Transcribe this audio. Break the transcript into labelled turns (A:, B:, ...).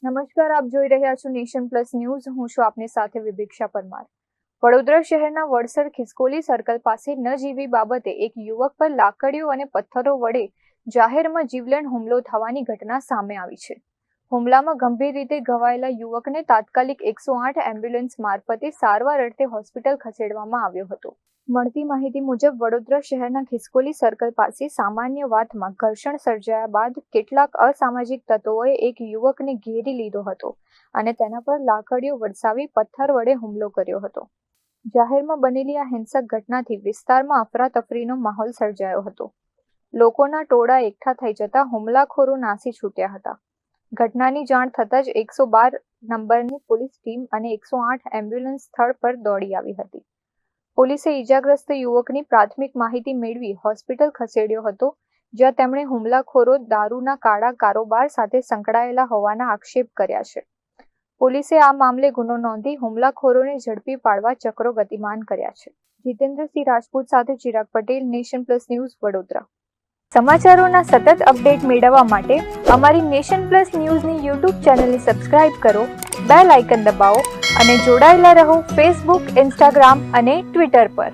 A: નમસ્કાર, આપ જોઈ રહ્યા છો નેશન પ્લસ ન્યૂઝ. હું છું આપની સાથે વિભિક્ષા પરમાર. વડોદરા શહેરના વડસર ખિસકોલી સર્કલ પાસે નજીવી બાબતે એક યુવક પર લાકડીઓ અને પથ્થરો વડે જાહેરમાં જીવલેણ હુમલો થવાની ઘટના સામે આવી છે. હુમલામાં ગંભીર રીતે ઘવાયેલા યુવકને તાત્કાલિક 108 એમ્બ્યુલન્સ મારફતે સારવાર અર્થે હોસ્પિટલ ખસેડવામાં આવ્યો હતો. મળતી માહિતી મુજબ વડોદરા શહેરના ખિસકોલી સર્કલ પાસે સામાન્ય વાતમાં ઘર્ષણ સર્જાયા બાદ કેટલાક અસામાજિક તત્વોએ એક યુવકને ઘેરી લીધો હતો અને તેના પર લાકડીઓ વરસાવી પથ્થર વડે હુમલો કર્યો હતો. જાહેરમાં બનેલી આ હિંસક ઘટનાથી વિસ્તારમાં અફરાતફરીનો માહોલ સર્જાયો હતો. લોકોના ટોળા એકઠા થઈ જતા હુમલાખોરો નાસી છૂટ્યા હતા. ઘટનાની જાણ થતાં જ 112 નંબરની પોલીસ ટીમ અને 108 એમ્બ્યુલન્સ સ્થળ પર દોડી આવી હતી. પોલીસે ઈજાગ્રસ્ત યુવકની પ્રાથમિક માહિતી મેળવી હોસ્પિટલ ખસેડ્યો હતો, જ્યાં તેમણે હુમલાખોરો દારૂના કાળા કારોબાર સાથે સંકળાયેલા હોવાના આક્ષેપ કર્યા છે. પોલીસે આ મામલે ગુનો નોંધી હુમલાખોરોને ઝડપી પાડવા ચક્રો ગતિમાન કર્યા છે. જીતેન્દ્રસિંહ રાજપૂત સાથે Chirag Patel, nation plus news, Vadodara. સમાચારોના સતત અપડેટ મેળવવા માટે અમારી નેશન પ્લસ ન્યૂઝની યુટ્યુબ ચેનલને સબસ્ક્રાઇબ કરો, બેલ આઇકન દબાવો અને જોડાયેલા રહો ફેસબુક, ઇન્સ્ટાગ્રામ અને ટ્વિટર પર.